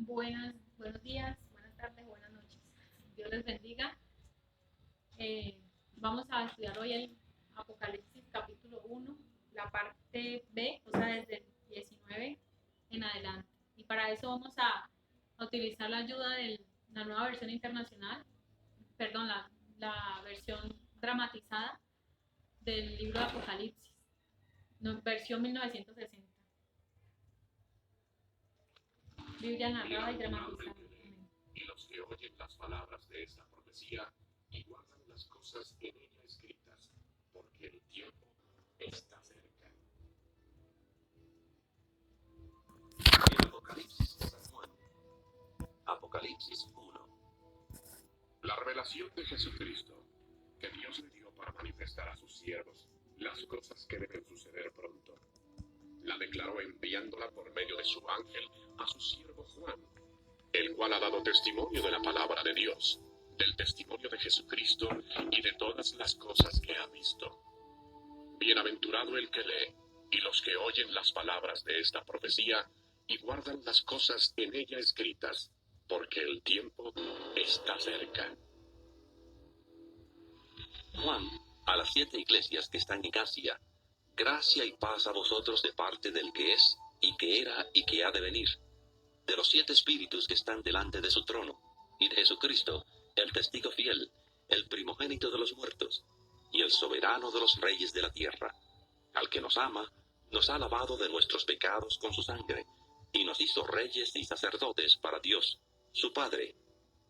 Buenos días, buenas tardes, buenas noches. Dios les bendiga. Vamos a estudiar hoy el Apocalipsis capítulo 1, la parte B, o sea, desde el 19 en adelante. Y para eso vamos a utilizar la ayuda de la nueva versión internacional, perdón, la versión dramatizada del libro de Apocalipsis, versión 1960. Biblia narrada y dramatizada. Y los que oyen las palabras de esta profecía y guardan las cosas en ella escritas, porque el tiempo está cerca. El Apocalipsis de San Juan. Apocalipsis 1. La revelación de Jesucristo, que Dios le dio para manifestar a sus siervos las cosas que deben suceder pronto. La declaró enviándola por medio de su ángel a su siervo Juan, el cual ha dado testimonio de la palabra de Dios, del testimonio de Jesucristo y de todas las cosas que ha visto. Bienaventurado el que lee, y los que oyen las palabras de esta profecía, y guardan las cosas en ella escritas, porque el tiempo está cerca. Juan, a las 7 iglesias que están en Asia, gracia y paz a vosotros de parte del que es, y que era, y que ha de venir, de los 7 espíritus que están delante de su trono, y de Jesucristo, el testigo fiel, el primogénito de los muertos, y el soberano de los reyes de la tierra, al que nos ama, nos ha lavado de nuestros pecados con su sangre, y nos hizo reyes y sacerdotes para Dios, su Padre.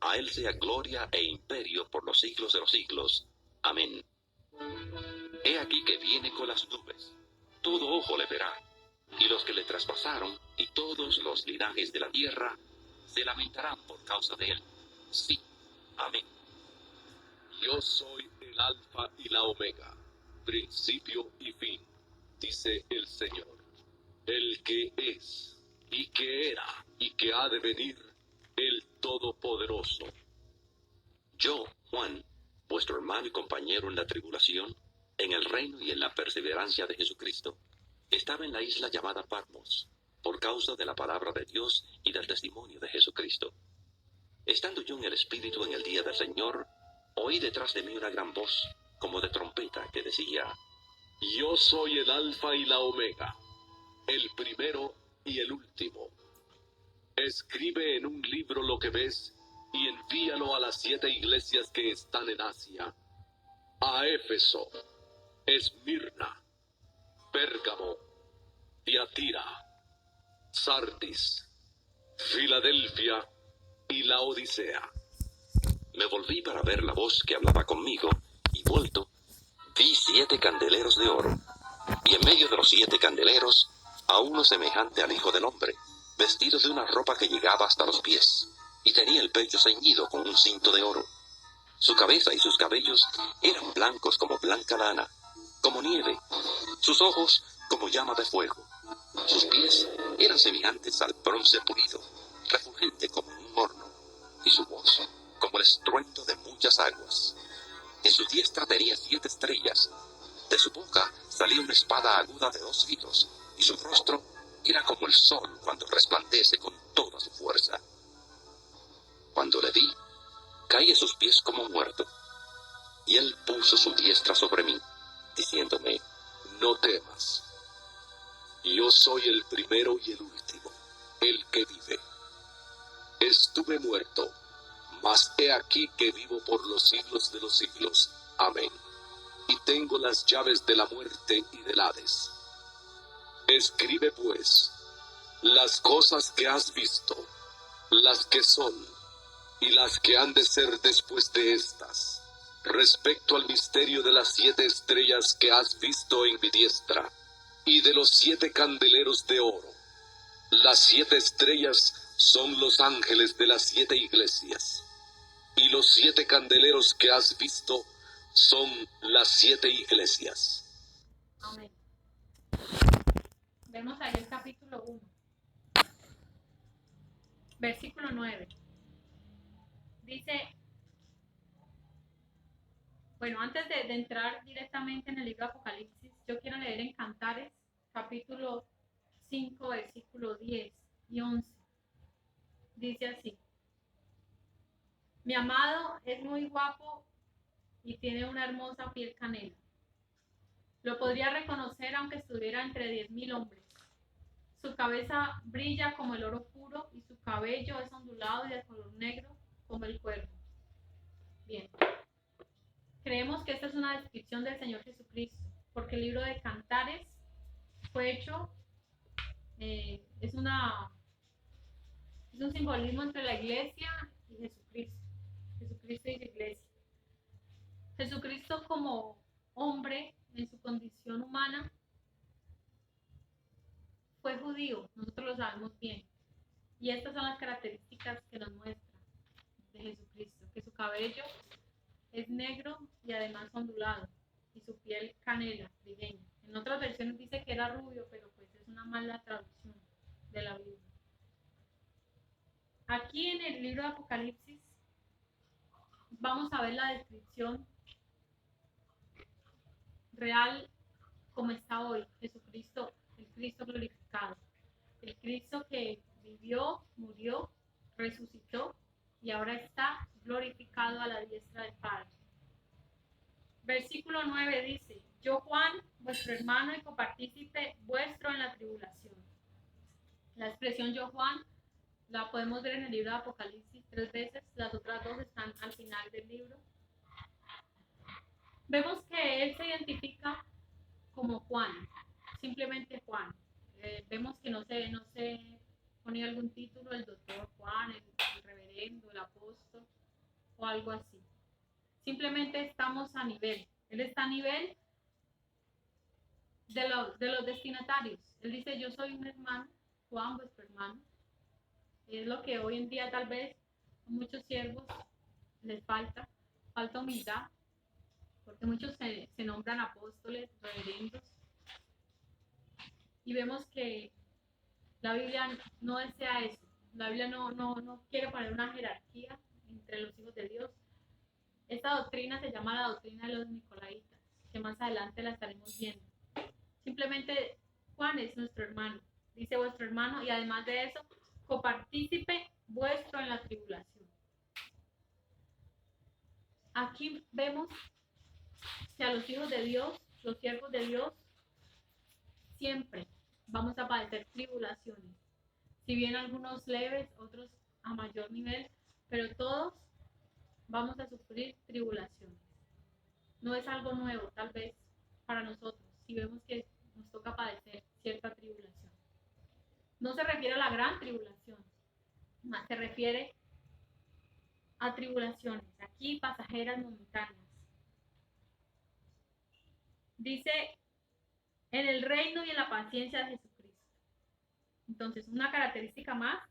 A él sea gloria e imperio por los siglos de los siglos. Amén. He aquí que viene con las nubes. Todo ojo le verá, y los que le traspasaron, y todos los linajes de la tierra, se lamentarán por causa de él. Sí. Amén. Yo soy el Alfa y la Omega, principio y fin, dice el Señor, el que es, y que era, y que ha de venir, el Todopoderoso. Yo, Juan, vuestro hermano y compañero en la tribulación, en el reino y en la perseverancia de Jesucristo, estaba en la isla llamada Patmos, por causa de la palabra de Dios y del testimonio de Jesucristo. Estando yo en el Espíritu en el día del Señor, oí detrás de mí una gran voz, como de trompeta, que decía: Yo soy el Alfa y la Omega, el primero y el último. Escribe en un libro lo que ves, y envíalo a las 7 iglesias que están en Asia: a Éfeso, Esmirna, Pérgamo, Tiatira, Sardis, Filadelfia y Laodicea. Me volví para ver la voz que hablaba conmigo, y vuelto, vi 7 candeleros de oro, y en medio de los 7 candeleros, a uno semejante al Hijo del Hombre, vestido de una ropa que llegaba hasta los pies, y tenía el pecho ceñido con un cinto de oro. Su cabeza y sus cabellos eran blancos como blanca lana, como nieve, sus ojos como llama de fuego, sus pies eran semejantes al bronce pulido, refulgente como un horno, y su voz como el estruendo de muchas aguas. En su diestra tenía 7 estrellas, de su boca salía una espada aguda de 2 filos, y su rostro era como el sol cuando resplandece con toda su fuerza. Cuando le vi, caí a sus pies como muerto, y él puso su diestra sobre mí, diciéndome: No temas, yo soy el primero y el último, el que vive. Estuve muerto, mas he aquí que vivo por los siglos de los siglos. Amén. Y tengo las llaves de la muerte y del Hades. Escribe pues las cosas que has visto, las que son, y las que han de ser después de estas, respecto al misterio de las 7 estrellas que has visto en mi diestra, y de los 7 candeleros de oro. Las 7 estrellas son los ángeles de las 7 iglesias, y los 7 candeleros que has visto son las 7 iglesias. Amén. Vemos ahí el capítulo 1, versículo 9. Dice, bueno, antes de entrar directamente en el libro de Apocalipsis, yo quiero leer en Cantares, capítulo 5, versículo 10 y 11. dice así: mi amado es muy guapo y tiene una hermosa piel canela. Lo podría reconocer aunque estuviera entre 10.000 hombres. Su cabeza brilla como el oro puro y su cabello es ondulado y de color negro como el cuervo. Bien, creemos que esta es una descripción del Señor Jesucristo, porque el libro de Cantares fue hecho, es un simbolismo entre la iglesia y Jesucristo. Jesucristo y la iglesia. Jesucristo como hombre en su condición humana fue judío, nosotros lo sabemos bien. Y estas son las características que nos muestra de Jesucristo, que su cabello es negro y además ondulado, y su piel canela, trigueña. En otras versiones dice que era rubio, pero pues es una mala traducción de la Biblia. Aquí en el libro de Apocalipsis vamos a ver la descripción real como está hoy, Jesucristo, el Cristo glorificado, el Cristo que vivió, murió, resucitó y ahora está glorificado a la diestra del Padre. Versículo 9 dice: yo, Juan, vuestro hermano y copartícipe vuestro en la tribulación. La expresión yo, Juan, la podemos ver en el libro de Apocalipsis 3 veces, las otras 2 están al final del libro. Vemos que él se identifica como Juan, simplemente Juan. Vemos que no se pone algún título, el doctor Juan, el reverendo, el apóstol o algo así. Simplemente estamos a nivel. Él está a nivel de los destinatarios. Él dice: yo soy un hermano, Juan, vuestro hermano. Es lo que hoy en día tal vez a muchos siervos les falta humildad, porque muchos se nombran apóstoles, reverendos, y vemos que la Biblia no desea eso. La Biblia no quiere poner una jerarquía entre los hijos de Dios. Esta doctrina se llama la doctrina de los nicolaitas, que más adelante la estaremos viendo. Simplemente Juan es nuestro hermano, dice vuestro hermano, y además de eso, copartícipe vuestro en la tribulación. Aquí vemos que a los hijos de Dios, los siervos de Dios, siempre vamos a padecer tribulaciones. Si bien algunos leves, otros a mayor nivel, pero todos vamos a sufrir tribulaciones. No es algo nuevo, tal vez, para nosotros, si vemos que nos toca padecer cierta tribulación. No se refiere a la gran tribulación, más se refiere a tribulaciones, aquí pasajeras momentáneas. Dice: en el reino y en la paciencia de Jesucristo. Entonces, una característica más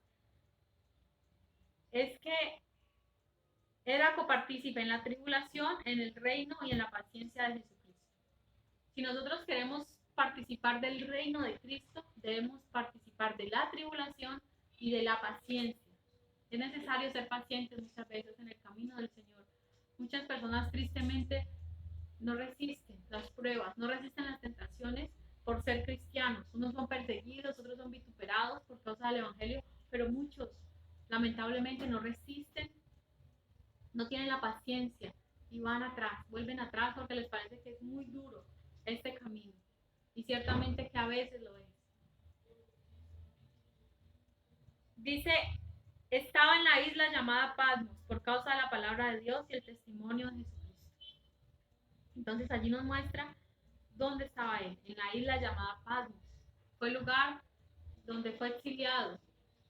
es que era copartícipe en la tribulación, en el reino y en la paciencia de Jesucristo. Si nosotros queremos participar del reino de Cristo, debemos participar de la tribulación y de la paciencia. Es necesario ser pacientes muchas veces en el camino del Señor. Muchas personas tristemente no resisten las pruebas, no resisten las tentaciones por ser cristianos. Unos son perseguidos, otros son vituperados por causa del evangelio, pero muchos lamentablemente no resisten, no tienen la paciencia y van atrás, vuelven atrás porque les parece que es muy duro este camino. Y ciertamente que a veces lo es. Dice: estaba en la isla llamada Patmos por causa de la palabra de Dios y el testimonio de Jesucristo. Entonces allí nos muestra dónde estaba él, en la isla llamada Patmos. Fue el lugar donde fue exiliado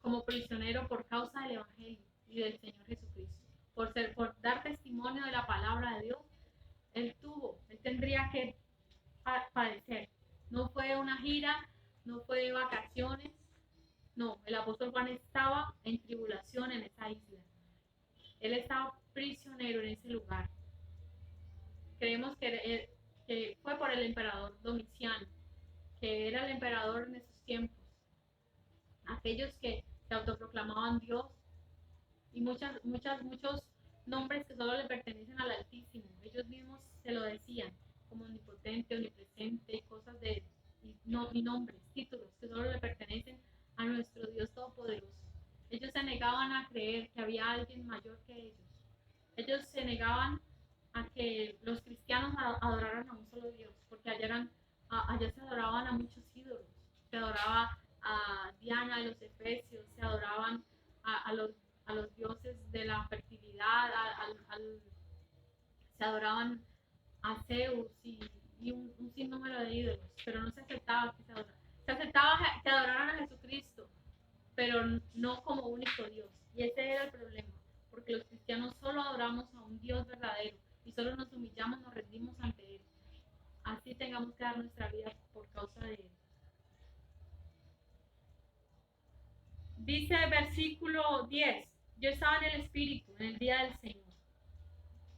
como prisionero por causa del evangelio y del Señor Jesucristo. Por dar testimonio de la palabra de Dios, él tendría que padecer. No fue una gira, no fue de vacaciones. No, el apóstol Juan estaba en tribulación en esa isla. Él estaba prisionero en ese lugar. Creemos que fue por el emperador Domiciano, que era el emperador en esos tiempos. Aquellos que se autoproclamaban Dios y muchos nombres que solo le pertenecen al Altísimo. Ellos mismos se lo decían como omnipotente, omnipresente y cosas y nombres, títulos que solo le pertenecen a nuestro Dios Todopoderoso. Ellos se negaban a creer que había alguien mayor que ellos. Ellos se negaban a que los cristianos adoraran a un solo Dios, porque allá se adoraban a muchos ídolos. Se adoraba a Diana de los Efesios, se adoraban a, a los, a los dioses de la fertilidad, se adoraban a Zeus y un sinnúmero de ídolos, pero no se aceptaba que se adoraran. Se aceptaba que adoraran a Jesucristo, pero no como único Dios. Y ese era el problema, porque los cristianos solo adoramos a un Dios verdadero y solo nos humillamos, nos rendimos ante Él. Así tengamos que dar nuestra vida por causa de Él. Dice el versículo 10, yo estaba en el Espíritu en el día del Señor.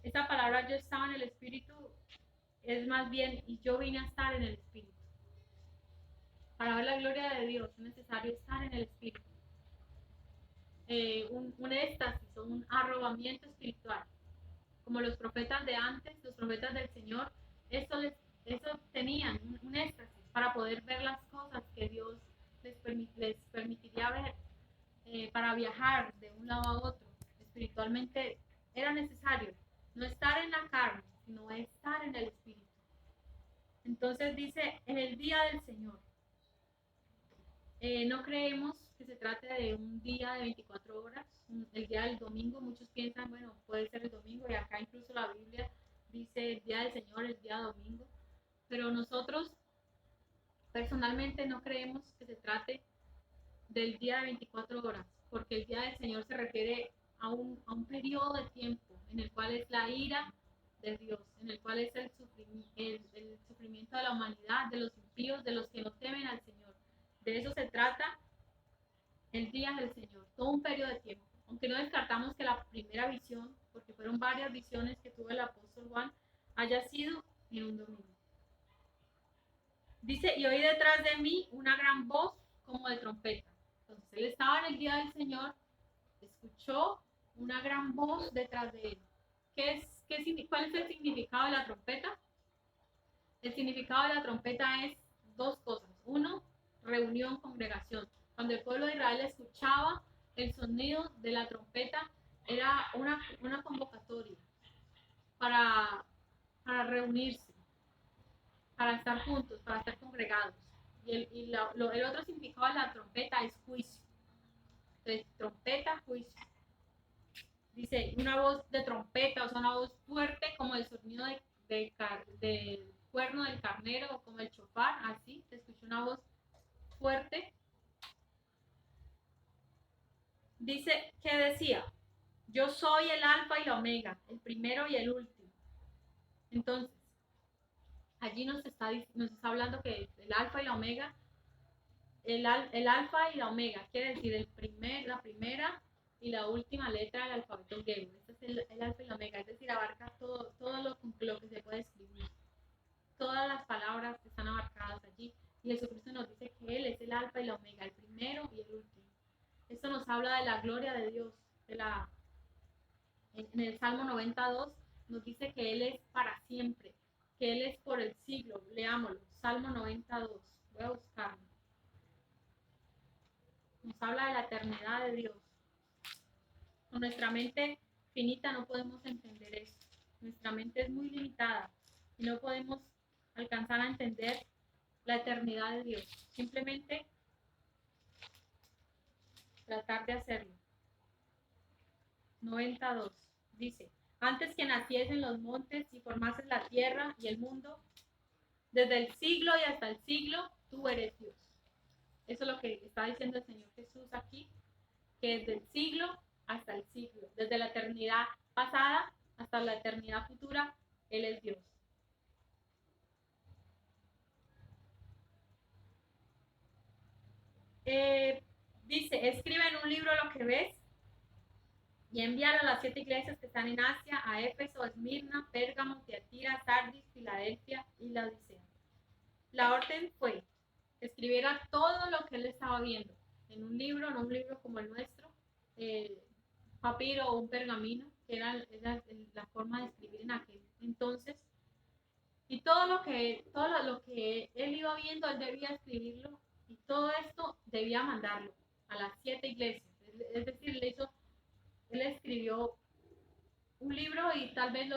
Esta palabra yo estaba en el Espíritu es más bien y yo vine a estar en el Espíritu. Para ver la gloria de Dios es necesario estar en el Espíritu. Un éxtasis o un arrobamiento espiritual. Como los profetas de antes, los profetas del Señor, eso tenían un éxtasis para poder ver las cosas que Dios les permitiría ver, para viajar de un lado a otro. Espiritualmente era necesario no estar en la carne, sino estar en el Espíritu. Entonces dice, en el día del Señor. No creemos que se trate de un día de 24 horas, el día del domingo. Muchos piensan, bueno, puede ser el domingo, y acá incluso la Biblia dice el día del Señor, el día domingo. Pero nosotros personalmente no creemos que se trate del día de 24 horas, porque el día del Señor se refiere a un periodo de tiempo en el cual es la ira de Dios, en el cual es el sufrimiento de la humanidad, de los impíos, de los que no temen al Señor. De eso se trata el día del Señor, todo un periodo de tiempo. Aunque no descartamos que la primera visión, porque fueron varias visiones que tuvo el apóstol Juan, haya sido en un domingo. Dice, y oí detrás de mí una gran voz como de trompeta. Entonces él estaba en el día del Señor, escuchó una gran voz detrás de él. ¿Cuál es el significado de la trompeta? El significado de la trompeta es dos cosas. Uno, reunión, congregación. Cuando el pueblo de Israel escuchaba el sonido de la trompeta, era una convocatoria para reunirse, para estar juntos, para estar congregados. El otro significado de la trompeta es juicio. Entonces, trompeta, juicio. Dice, una voz de trompeta, o sea, una voz fuerte como el sonido del cuerno del carnero, o como el chofar, así, se escucha una voz fuerte. Dice que decía, yo soy el alfa y la omega, el primero y el último. Entonces, allí nos está hablando que el alfa y la omega, el alfa y la omega, quiere decir la primera y la última letra del alfabeto griego. Este es el alfa y la omega, es decir, abarca todo lo que se puede escribir. Todas las palabras que están abarcadas allí. Y Jesucristo nos dice que Él es el alfa y la omega, el primero y el último. Esto nos habla de la gloria de Dios. En el Salmo 92 nos dice que Él es para siempre, que Él es por el siglo. Leámoslo, Salmo 92. Voy a buscarlo. Nos habla de la eternidad de Dios. Con nuestra mente finita no podemos entender eso. Nuestra mente es muy limitada y no podemos alcanzar a entender la eternidad de Dios. Simplemente tratar de hacerlo. 92. Dice, antes que naciesen los montes y formases la tierra y el mundo, desde el siglo y hasta el siglo, tú eres Dios. Eso es lo que está diciendo el Señor Jesús aquí, que desde el siglo hasta el siglo, desde la eternidad pasada hasta la eternidad futura, Él es Dios. Dice, escribe en un libro lo que ves y envíalo a las 7 iglesias que están en Asia, a Éfeso, Esmirna, Pérgamo, Tiatira, Sardis, Filadelfia y Laodicea. La orden fue que escribiera todo lo que él estaba viendo en un libro, no un libro como el nuestro, papiro o un pergamino, que era la forma de escribir en aquel entonces. Y todo lo que él iba viendo, él debía escribirlo, y todo esto debía mandarlo a las 7 iglesias. es decir, él escribió un libro y tal vez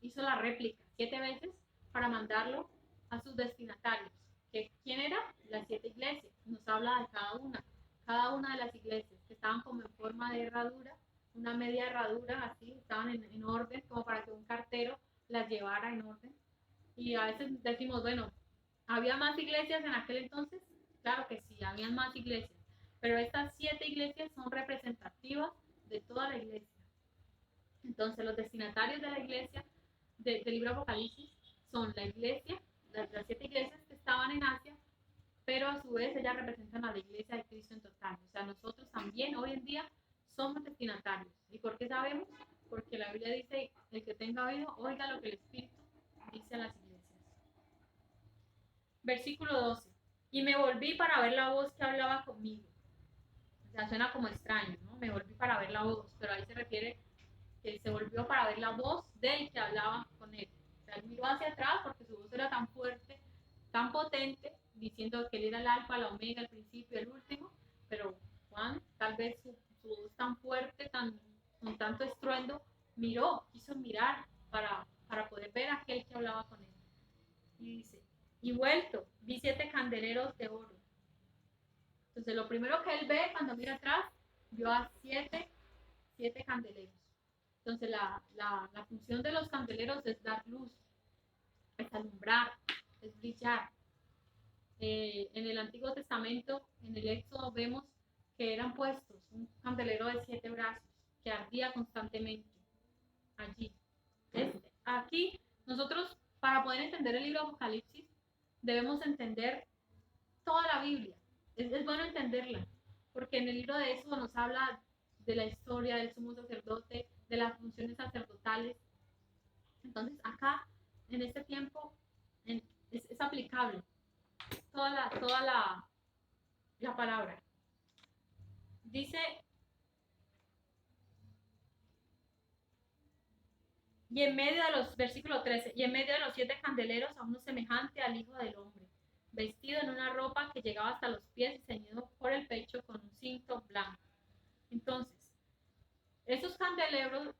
hizo la réplica 7 veces para mandarlo a sus destinatarios. ¿Quién era? Las 7 iglesias. Nos habla de cada una de las iglesias que estaban como en forma de herradura, una media herradura así, estaban en orden, como para que un cartero las llevara en orden. Y a veces decimos, bueno, ¿había más iglesias en aquel entonces? Claro que sí, había más iglesias, pero estas 7 iglesias son representativas de toda la iglesia. Entonces, los destinatarios de la iglesia del libro Apocalipsis son la iglesia, las 7 iglesias que estaban en Asia, pero a su vez ellas representan a la iglesia de Cristo en total. O sea, nosotros también hoy en día somos destinatarios. ¿Y por qué sabemos? Porque la Biblia dice, el que tenga oído, oiga lo que el Espíritu dice a las iglesias. Versículo 12. Y me volví para ver la voz que hablaba conmigo. O sea, suena como extraño, ¿no? Me volví para ver la voz, pero ahí se refiere que se volvió para ver la voz del que hablaba con él. O sea, él miró hacia atrás porque su voz era tan fuerte, tan potente, diciendo que él era el alfa, la omega, el principio, el último, pero Juan, tal vez su voz tan fuerte, con tanto estruendo, quiso mirar para poder ver a aquel que hablaba con él. Y dice, y vuelto, vi 7 candeleros de oro. Entonces, lo primero que él ve cuando mira atrás, vio a siete candeleros. Entonces, la función de los candeleros es dar luz, es alumbrar, es brillar. En el Antiguo Testamento, en el Éxodo, vemos que eran puestos un candelero de 7 brazos que ardía constantemente allí. Aquí, nosotros, para poder entender el libro de Apocalipsis, debemos entender toda la Biblia. Es bueno entenderla, porque en el libro de Éxodo nos habla de la historia del sumo sacerdote, de las funciones sacerdotales. Entonces, acá, en este tiempo, es aplicable toda la palabra. Dice, y en medio de los, versículo 13, y en medio de los 7 candeleros a uno semejante al Hijo del Hombre, vestido en una ropa que llegaba hasta los pies y ceñido por el pecho con un cinto blanco. Entonces, esos candeleros,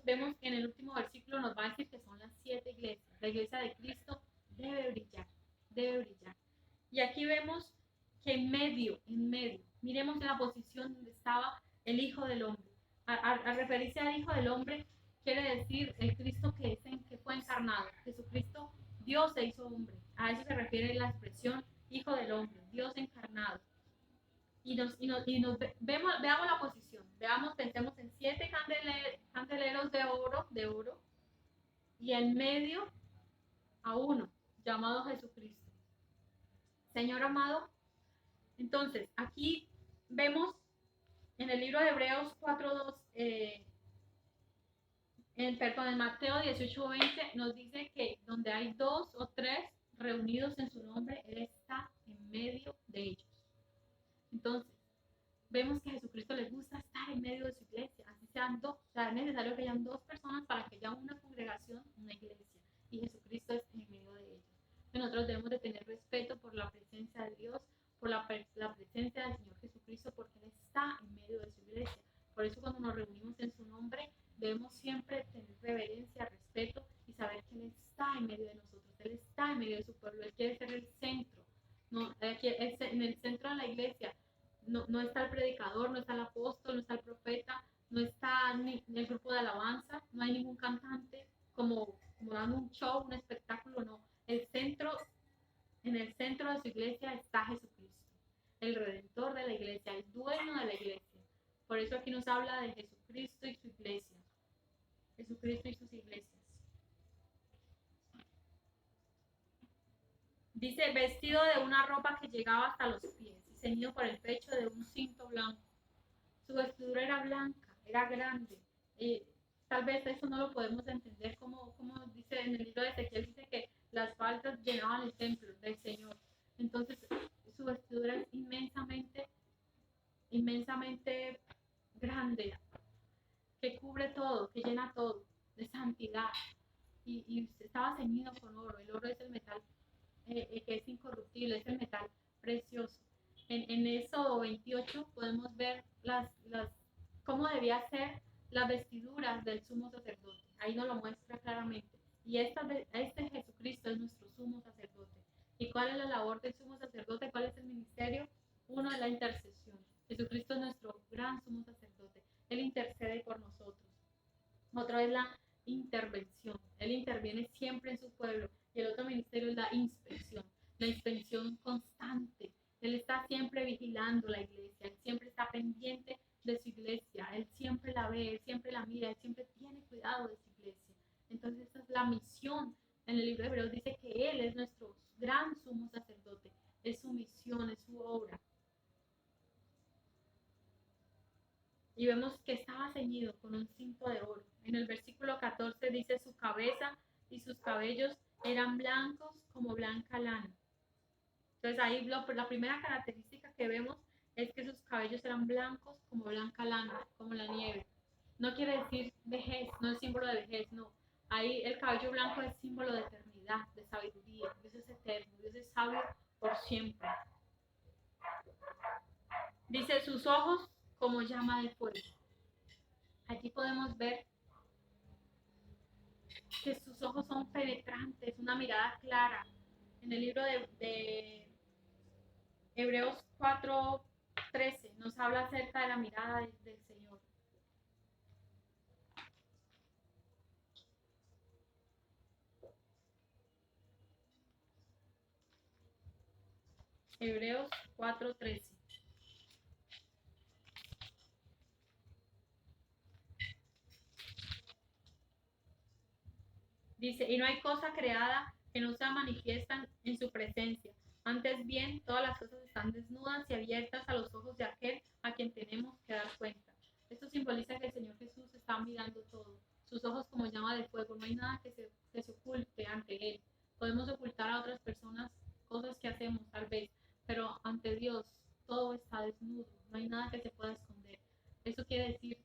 vemos que en el último versículo nos va a decir que son las 7 iglesias. La iglesia de Cristo debe brillar, debe brillar. Y aquí vemos que en medio, miremos en la posición donde estaba el Hijo del Hombre. Al referirse al Hijo del Hombre, quiere decir el Cristo que fue encarnado. Jesucristo, Dios se hizo hombre. A eso se refiere la expresión Hijo del Hombre, Dios encarnado. Veamos la posición. Pensemos en 7 candeleros de oro, y en medio a uno, llamado Jesucristo. Señor amado, entonces aquí vemos en el libro de Hebreos 4:2, en Mateo 18:20 nos dice que donde hay 2 o 3 reunidos en su nombre, Él está en medio de ellos. Entonces, vemos que a Jesucristo le gusta estar en medio de su iglesia, así sean 2, o sea, es necesario que hayan 2 personas para que haya una congregación, una iglesia, y Jesucristo es en medio de ellos. Nosotros debemos de tener respeto por la presencia de Dios, por la presencia del Señor Jesucristo, porque Él está en medio de su iglesia. Por eso cuando nos reunimos en su nombre, debemos siempre tener reverencia, respeto y saber que Él está en medio de nosotros, Él está en medio de su pueblo, Él quiere ser el centro, ¿no? En el centro de la iglesia. No está el predicador, no está el apóstol, no está el profeta, no está ni el grupo de alabanza, no hay ningún cantante como dando un show, un espectáculo, no. En el centro de su iglesia está Jesucristo, el redentor de la iglesia, el dueño de la iglesia. Por eso aquí nos habla de Jesucristo y su iglesia. Jesucristo y sus iglesias. Dice, vestido de una ropa que llegaba hasta los pies y ceñido por el pecho de un cinto blanco. Su vestidura era blanca, era grande. Tal vez eso no lo podemos entender como dice en el libro de Ezequiel, dice que las faldas llenaban el templo del Señor. Entonces, su vestidura es inmensamente grande, que cubre todo, que llena todo, de santidad. Y estaba ceñido con oro. El oro es el metal que es incorruptible, es el metal precioso. en Éxodo 28 podemos ver cómo debía ser las vestiduras del sumo sacerdote. Ahí nos lo muestra claramente. Y este Jesucristo es nuestro sumo sacerdote. ¿Y cuál es la labor del sumo sacerdote? ¿Cuál es el ministerio? Uno es la intercesión. Jesucristo es nuestro gran sumo sacerdote. Él intercede por nosotros. Otro es la intervención. Él interviene siempre en su pueblo. Y el otro ministerio es la inspección constante. Él está siempre vigilando la iglesia, él siempre está pendiente de su iglesia, él siempre la ve, él siempre la mira, él siempre tiene cuidado de su iglesia. Entonces esa es la misión. En el libro de Hebreos dice que él es nuestro gran sumo sacerdote, es su misión, es su obra. Y vemos que estaba ceñido con un cinto de oro. En el versículo 14 dice: su cabeza y sus cabellos eran blancos como blanca lana. Entonces ahí la primera característica que vemos es que sus cabellos eran blancos como blanca lana, como la nieve. No quiere decir vejez, no es símbolo de vejez, no. Ahí el cabello blanco es símbolo de eternidad, de sabiduría. Dios es eterno, Dios es sabio por siempre. Dice: sus ojos como llama de fuego. Allí podemos ver que sus ojos son penetrantes, una mirada clara. En el libro de Hebreos 4:13 nos habla acerca de la mirada del Señor. Hebreos 4:13. Dice: y no hay cosa creada que no sea manifiesta en su presencia. Antes bien, todas las cosas están desnudas y abiertas a los ojos de aquel a quien tenemos que dar cuenta. Esto simboliza que el Señor Jesús está mirando todo. Sus ojos como llama de fuego. No hay nada que se oculte ante Él. Podemos ocultar a otras personas cosas que hacemos tal vez, pero ante Dios todo está desnudo. No hay nada que se pueda esconder. Eso quiere decir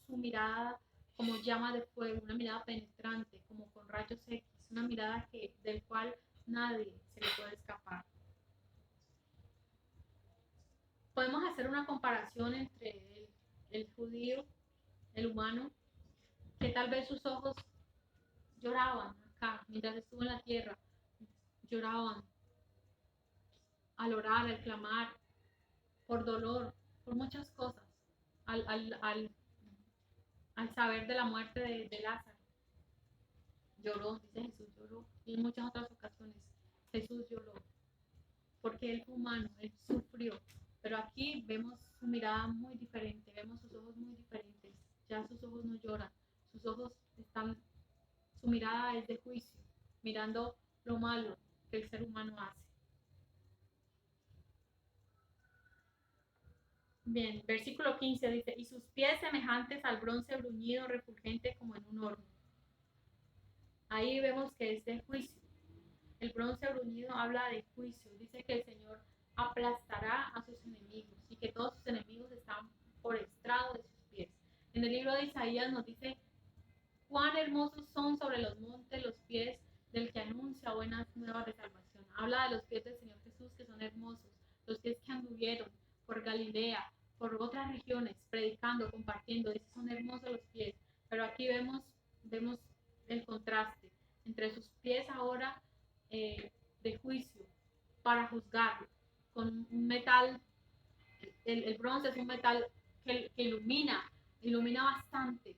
su mirada como llama de fuego, una mirada penetrante, como con rayos X, una mirada del cual nadie se le puede escapar. Podemos hacer una comparación entre el judío, el humano, que tal vez sus ojos lloraban acá, mientras estuvo en la tierra, lloraban al orar, al clamar, por dolor, por muchas cosas, al saber de la muerte de Lázaro. Lloró, dice Jesús lloró, y en muchas otras ocasiones Jesús lloró, porque él fue humano, él sufrió, pero aquí vemos su mirada muy diferente, vemos sus ojos muy diferentes, ya sus ojos no lloran, sus ojos su mirada es de juicio, mirando lo malo que el ser humano hace. Bien, versículo 15 dice: y sus pies semejantes al bronce bruñido, refulgente como en un horno. Ahí vemos que es de juicio. El bronce bruñido habla de juicio. Dice que el Señor aplastará a sus enemigos y que todos sus enemigos están por estrado de sus pies. En el libro de Isaías nos dice: cuán hermosos son sobre los montes los pies del que anuncia buenas nuevas de salvación. Habla de los pies del Señor Jesús, que son hermosos, los pies que anduvieron por Galilea, por otras regiones, predicando, compartiendo. Dice: son hermosos los pies. Pero aquí vemos el contraste entre sus pies ahora de juicio, para juzgarlo, con un metal. El bronce es un metal que ilumina bastante,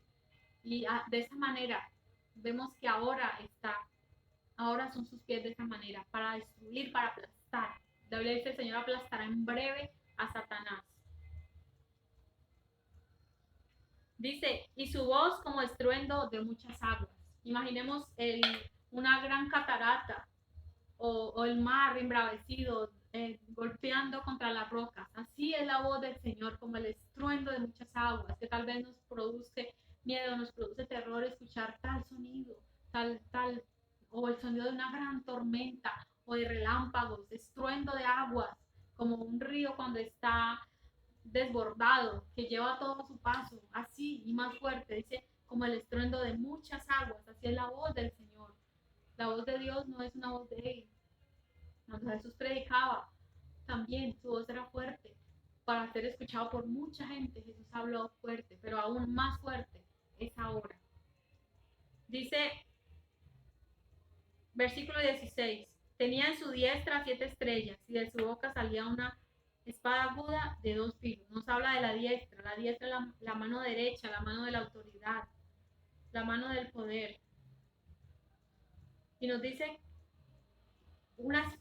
y de esa manera vemos que ahora son sus pies de esa manera, para destruir, para aplastar. La Biblia dice: el Señor aplastará en breve a Satanás. Dice: y su voz como estruendo de muchas aguas. Imaginemos una gran catarata o el mar embravecido, golpeando contra las rocas. Así es la voz del Señor, como el estruendo de muchas aguas, que tal vez nos produce miedo, nos produce terror escuchar tal sonido, o el sonido de una gran tormenta, o de relámpagos, estruendo de aguas, como un río cuando está desbordado, que lleva todo su paso, así y más fuerte. Dice: como el estruendo de muchas aguas. Así es la voz del Señor. La voz de Dios no es una voz de él. Cuando Jesús predicaba, también su voz era fuerte para ser escuchado por mucha gente. Jesús habló fuerte, pero aún más fuerte es ahora. Dice, versículo 16, tenía en su diestra 7 estrellas y de su boca salía una espada aguda de 2 filos. Nos habla de la diestra es la mano derecha, la mano de la autoridad, la mano del poder. Y nos dice,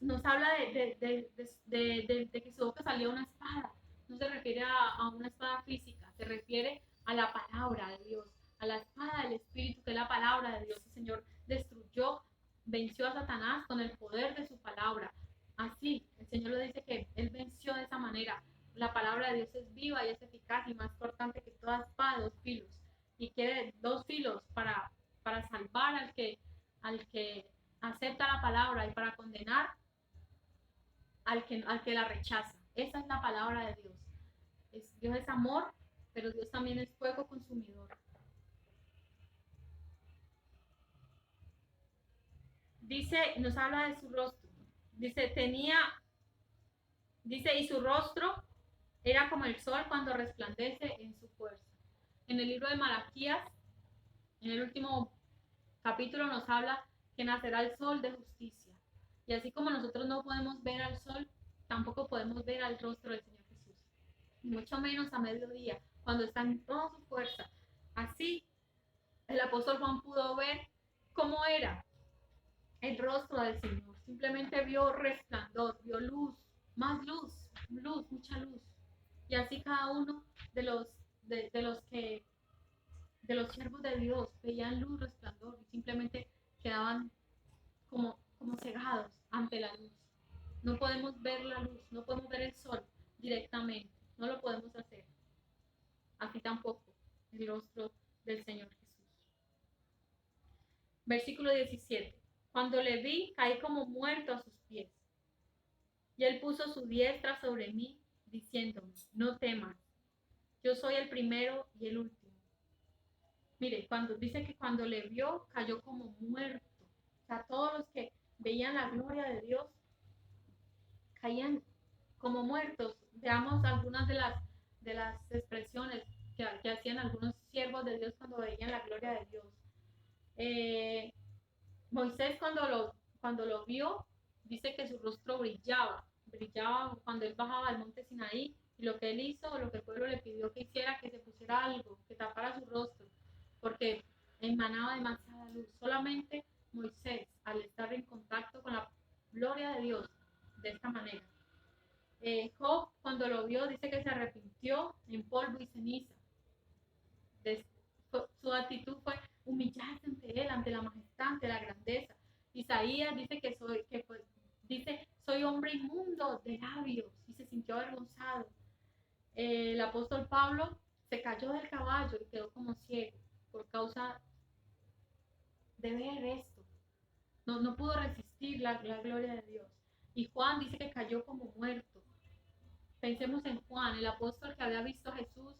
nos habla de que su boca salió una espada. No se refiere a una espada física, se refiere a la palabra de Dios, a la espada del Espíritu, que es la palabra de Dios. El Señor destruyó, venció a Satanás con el poder de su palabra. Así, el Señor lo dice que Él venció de esa manera. La palabra de Dios es viva y es eficaz y más cortante que toda espada de 2 filos. Y quiere 2 filos para salvar al que acepta la palabra y para condenar al que la rechaza. Esa es la palabra de Dios. Dios es amor, pero Dios también es fuego consumidor. Dice, nos habla de su rostro. Dice, y su rostro era como el sol cuando resplandece en su fuerza. En el libro de Malaquías, en el último capítulo, nos habla que nacerá el sol de justicia. Y así como nosotros no podemos ver al sol, tampoco podemos ver al rostro del Señor Jesús. Y mucho menos a mediodía, cuando está en toda su fuerza. Así, el apóstol Juan pudo ver cómo era el rostro del Señor. Simplemente vio resplandor, vio luz, más luz, mucha luz. Y así cada uno de los siervos de Dios veían luz, resplandor y simplemente quedaban como cegados ante la luz. No podemos ver la luz, no podemos ver el sol directamente, no lo podemos hacer. Así tampoco el rostro del Señor Jesús. Versículo 17. Cuando le vi, caí como muerto a sus pies. Y él puso su diestra sobre mí, diciéndome, no temas, yo soy el primero y el último. Mire, dice que cuando le vio, cayó como muerto. O sea, todos los que veían la gloria de Dios caían como muertos. Veamos algunas de las expresiones que hacían algunos siervos de Dios cuando veían la gloria de Dios. Moisés cuando lo vio, dice que su rostro brillaba cuando él bajaba al monte Sinaí, y lo que él hizo, lo que el pueblo le pidió que hiciera, que se pusiera algo, que tapara su rostro, porque emanaba demasiada luz. Solamente Moisés, al estar en contacto con la gloria de Dios de esta manera. Job, cuando lo vio, dice que se arrepintió en polvo y ceniza. Su actitud fue humillarse ante él, ante la majestad, ante la grandeza. Isaías dice soy hombre inmundo de labios, y se sintió avergonzado. El apóstol Pablo se cayó del caballo y quedó como ciego por causa de ver esto. No pudo resistir la gloria de Dios. Y Juan dice que cayó como muerto. Pensemos en Juan, el apóstol que había visto a Jesús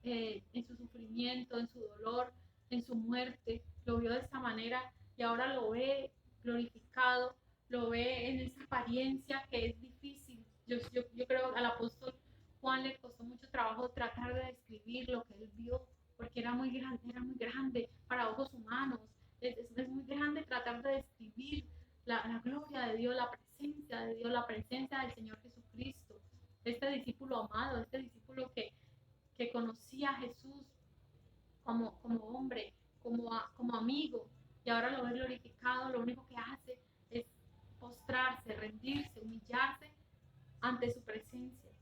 en su sufrimiento, en su dolor, en su muerte, lo vio de esta manera y ahora lo ve glorificado, lo ve en esa apariencia que es difícil. Yo creo que al apóstol Juan le costó mucho trabajo tratar de describir lo que él vio, porque era muy grande para ojos humanos. Es muy grande tratar de describir la gloria de Dios, la presencia de Dios, la presencia del Señor Jesucristo. Este discípulo amado, este discípulo que conocía a Jesús como hombre, como amigo, y ahora lo ve glorificado, lo único que hace es postrarse, rendirse, humillarse ante su presencia.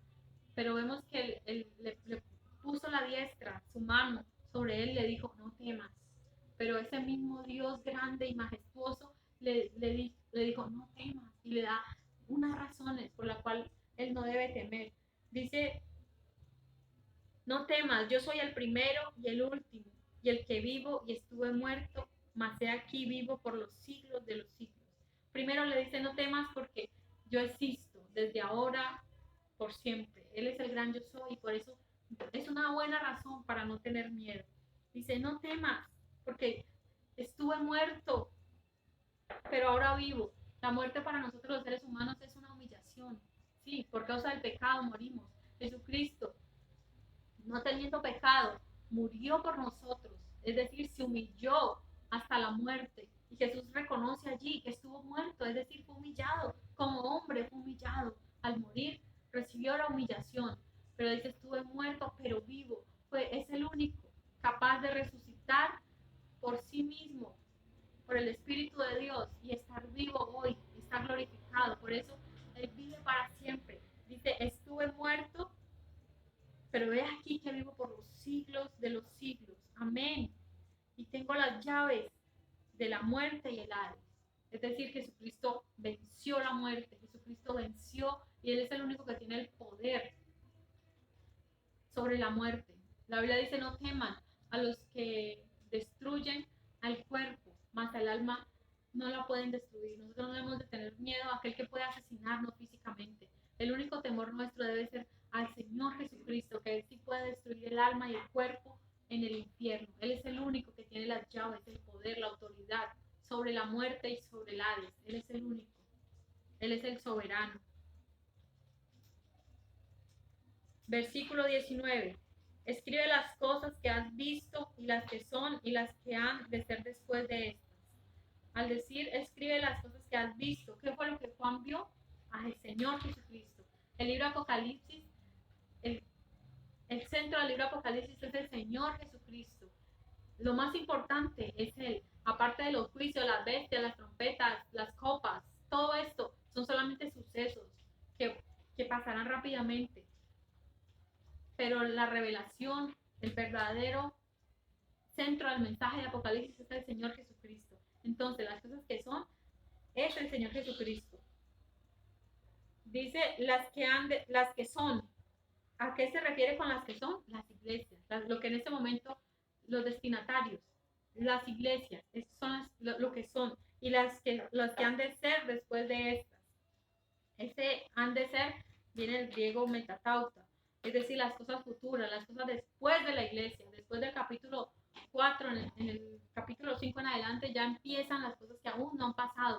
Pero vemos que él le puso la diestra, su mano sobre él, y le dijo, no temas. Pero ese mismo Dios grande y majestuoso le dijo, no temas, y le da unas razones por las cuales él no debe temer. Dice, no temas, yo soy el primero y el último, y el que vivo y estuve muerto, mas he aquí vivo por los siglos de los siglos. Primero le dice, no temas porque yo existo desde ahora por siempre. Él es el gran yo soy, y por eso es una buena razón para no tener miedo. Dice, no temas porque estuve muerto, pero ahora vivo. La muerte para nosotros los seres humanos es una humillación. Sí, por causa del pecado morimos. Jesucristo, no teniendo pecado, murió por nosotros. Es decir, se humilló hasta la muerte. Y Jesús reconoce allí que estuvo muerto, es decir, fue humillado. Como hombre fue humillado. Al morir recibió la humillación. Pero dice, estuve muerto, pero vivo. Es el único capaz de resucitar por sí mismo, por el Espíritu de Dios, y estar vivo hoy, estar glorificado. Por eso Él vive para siempre. Dice, estuve muerto, pero ve aquí que vivo por los siglos de los siglos. Amén. Y tengo las llaves de la muerte y el Hades. Es decir, Jesucristo venció la muerte, Jesucristo venció y Él es el único que tiene el poder sobre la muerte. La Biblia dice, no teman a los que destruyen al cuerpo, mas al alma no la pueden destruir. Nosotros no debemos de tener miedo a aquel que puede asesinarnos físicamente. El único temor nuestro debe ser al Señor Jesucristo, que Él sí puede destruir el alma y el cuerpo en el infierno. Él es el único que tiene las llaves, el poder, la autoridad sobre la muerte y sobre el Hades. Él es el único. Él es el soberano. Versículo 19. Escribe las cosas que has visto y las que son y las que han de ser después de estas. Al decir, escribe las cosas que has visto, ¿qué fue lo que Juan vio? Al Señor Jesucristo. El libro Apocalipsis, el centro del libro Apocalipsis es el Señor Jesucristo. Lo más importante es Él. Aparte de los juicios, las bestias, las trompetas, las copas, todo esto son solamente sucesos que pasarán rápidamente. Pero la revelación, el verdadero centro del mensaje de Apocalipsis es el Señor Jesucristo. Entonces, las cosas que son, es el Señor Jesucristo. Dice las que son. ¿A qué se refiere con las que son? Las iglesias, lo que en este momento, los destinatarios, las iglesias, son lo que son. Y las que han de ser después de estas. Ese han de ser viene del griego metatauta, es decir, las cosas futuras, las cosas después de la iglesia, después del capítulo 4, en el capítulo 5 en adelante ya empiezan las cosas que aún no han pasado,